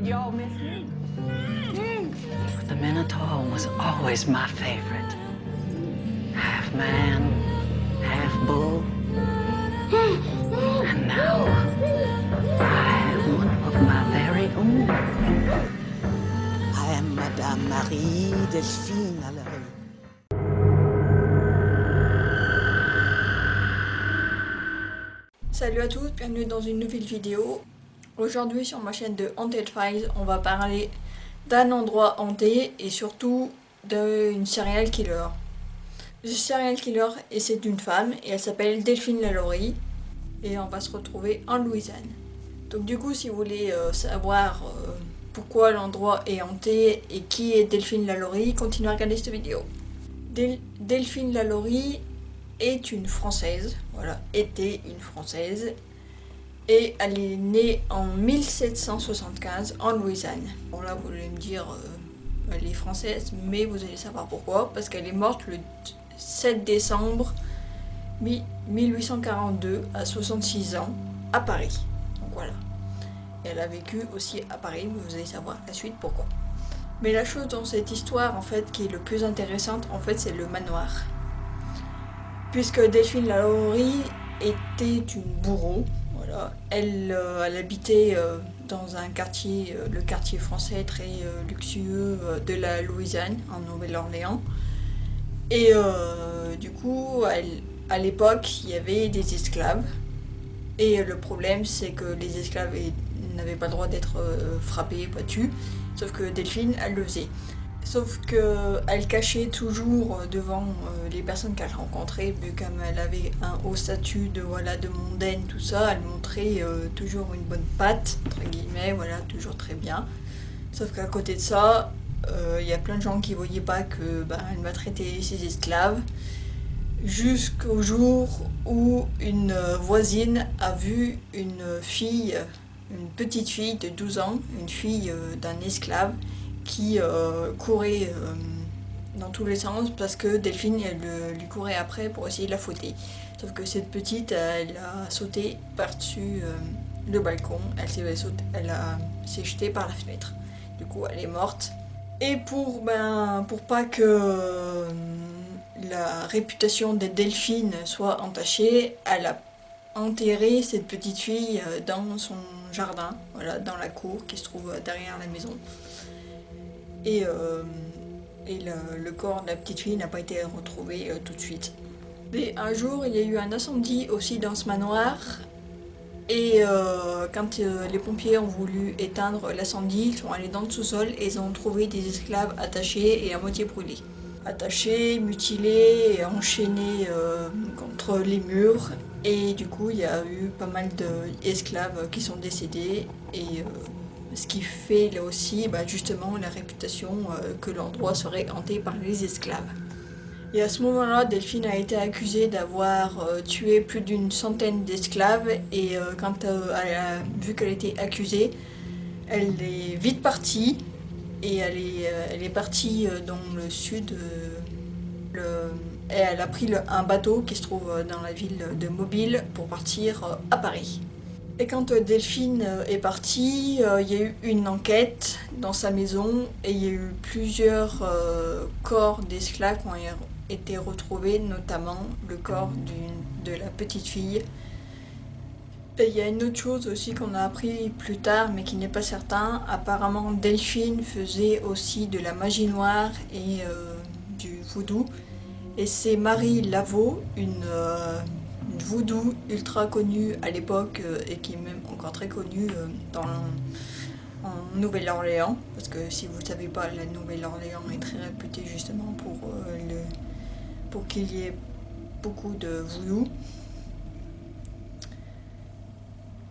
Did y'all miss me? The Minotaur was always my favorite. Half man, half bull. And now I have one of my very own. I am Madame Marie Delphine Lalaurie. Salut à tous, bienvenue dans une nouvelle vidéo. Aujourd'hui sur ma chaîne de Haunted Files, on va parler d'un endroit hanté et surtout d'une serial killer. Le serial killer, et c'est une femme et elle s'appelle Delphine Lalaurie et on va se retrouver en Louisiane. Donc du coup, si vous voulez savoir pourquoi l'endroit est hanté et qui est Delphine Lalaurie, continuez à regarder cette vidéo. Delphine Lalaurie est une Française, voilà, était une Française, et elle est née en 1775 en Louisiane. Bon là, vous allez me dire, elle est française, mais vous allez savoir pourquoi, parce qu'elle est morte le 7 décembre 1842 à 66 ans à Paris. Donc voilà. Et elle a vécu aussi à Paris, mais vous allez savoir la suite pourquoi. Mais la chose dans cette histoire, en fait, qui est le plus intéressante, en fait, c'est le manoir. Puisque Delphine Lalaurie était une bourreau, voilà. Elle habitait dans un quartier, le quartier français très luxueux de la Louisiane, en Nouvelle-Orléans. Et du coup, à l'époque, il y avait des esclaves. Et le problème, c'est que les esclaves n'avaient pas le droit d'être frappés, battus, sauf que Delphine, elle le faisait. Sauf qu'elle cachait toujours devant les personnes qu'elle rencontrait, vu qu'elle avait un haut statut de mondaine, tout ça, elle montrait toujours une bonne patte, entre guillemets, voilà, toujours très bien. Sauf qu'à côté de ça, il y a plein de gens qui voyaient pas que elle maltraitait ses esclaves, jusqu'au jour où une voisine a vu une petite fille de 12 ans, une fille d'un esclave, qui courait dans tous les sens parce que Delphine lui courait après pour essayer de la fouetter. Sauf que cette petite, elle a sauté par-dessus le balcon, elle s'est jetée par la fenêtre. Du coup, elle est morte. Et pour pas que la réputation de Delphine soit entachée, elle a enterré cette petite fille dans son jardin, voilà, dans la cour qui se trouve derrière la maison. Et le corps de la petite fille n'a pas été retrouvé tout de suite. Mais un jour, il y a eu un incendie aussi dans ce manoir. Et quand les pompiers ont voulu éteindre l'incendie, ils sont allés dans le sous-sol et ils ont trouvé des esclaves attachés et à moitié brûlés. Attachés, mutilés et enchaînés contre les murs. Et du coup, il y a eu pas mal d'esclaves qui sont décédés. Et ce qui fait là aussi justement la réputation que l'endroit serait hanté par les esclaves. Et à ce moment-là, Delphine a été accusée d'avoir tué plus d'une centaine d'esclaves et quand elle a vu qu'elle était accusée, elle est vite partie et elle est partie dans le sud. Et elle a pris un bateau qui se trouve dans la ville de Mobile pour partir à Paris. Et quand Delphine est partie, il y a eu une enquête dans sa maison et il y a eu plusieurs corps d'esclaves qui ont été retrouvés, notamment le corps de la petite fille. Et il y a une autre chose aussi qu'on a appris plus tard, mais qui n'est pas certain. Apparemment, Delphine faisait aussi de la magie noire et du voodoo. Et c'est Marie Laveau, une voodoo ultra connue à l'époque et qui est même encore très connue en Nouvelle-Orléans. Parce que si vous ne savez pas, la Nouvelle-Orléans est très réputée justement pour qu'il y ait beaucoup de voodoo.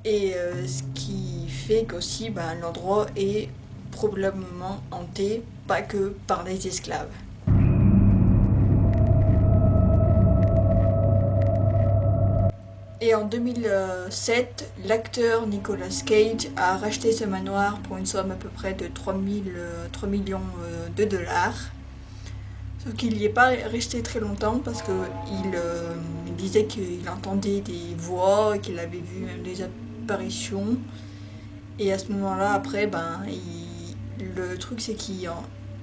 Et ce qui fait qu'aussi l'endroit est probablement hanté, pas que par les esclaves. Et en 2007, l'acteur Nicolas Cage a racheté ce manoir pour une somme à peu près de 3 millions de dollars. Sauf qu'il n'y est pas resté très longtemps parce qu'il disait qu'il entendait des voix, qu'il avait vu des apparitions. Et à ce moment-là, après, le truc c'est qu'il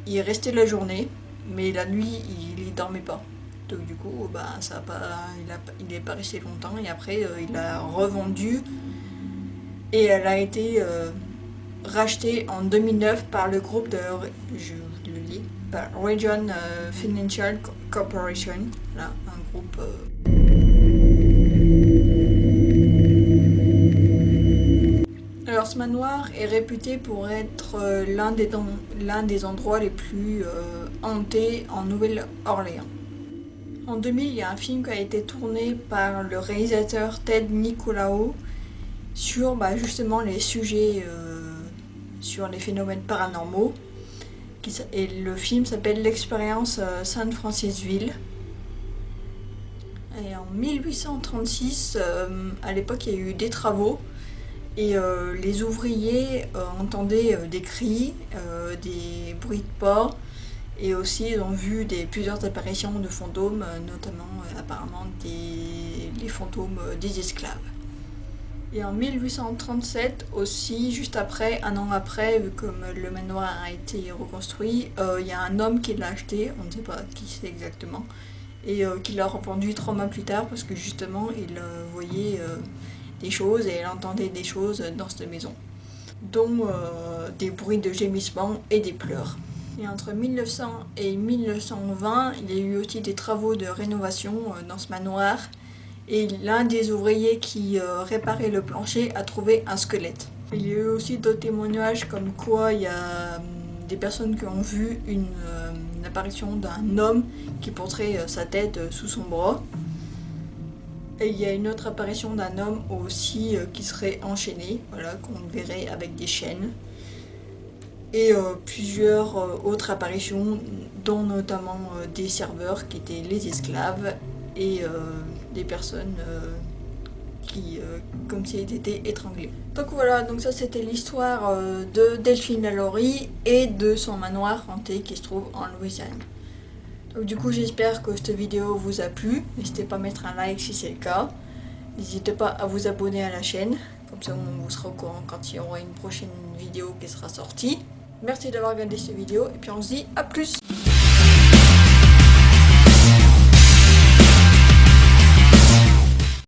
est resté la journée, mais la nuit, il dormait pas. Donc du coup, ça a pas, il est pas resté longtemps et après, il a revendu et elle a été rachetée en 2009 par le groupe de, je le lis, par Region Financial Corporation, là, un groupe. Alors ce manoir est réputé pour être l'un des endroits les plus hantés en Nouvelle-Orléans. En 2000, il y a un film qui a été tourné par le réalisateur Ted Nicolao sur justement les sujets sur les phénomènes paranormaux. Et le film s'appelle L'expérience San Francisville. Et en 1836, à l'époque, il y a eu des travaux et les ouvriers entendaient des cris, des bruits de pas. Et aussi, ils ont vu plusieurs apparitions de fantômes, notamment apparemment les fantômes des esclaves. Et en 1837 aussi, juste après, un an après, vu comme le manoir a été reconstruit, il y a un homme qui l'a acheté, on ne sait pas qui c'est exactement, et qui l'a revendu 3 mois plus tard parce que justement il voyait des choses et il entendait des choses dans cette maison, dont des bruits de gémissements et des pleurs. Et entre 1900 et 1920, il y a eu aussi des travaux de rénovation dans ce manoir. Et l'un des ouvriers qui réparait le plancher a trouvé un squelette. Il y a eu aussi d'autres témoignages comme quoi il y a des personnes qui ont vu une apparition d'un homme qui porterait sa tête sous son bras. Et il y a une autre apparition d'un homme aussi qui serait enchaîné, voilà, qu'on verrait avec des chaînes. Et plusieurs autres apparitions, dont notamment des serveurs qui étaient les esclaves et des personnes qui, comme si elles étaient étranglées. Donc voilà, donc ça c'était l'histoire de Delphine Lalaurie et de son manoir hanté qui se trouve en Louisiane. Donc du coup j'espère que cette vidéo vous a plu, n'hésitez pas à mettre un like si c'est le cas, n'hésitez pas à vous abonner à la chaîne, comme ça on vous sera au courant quand il y aura une prochaine vidéo qui sera sortie. Merci d'avoir regardé cette vidéo et puis on se dit à plus.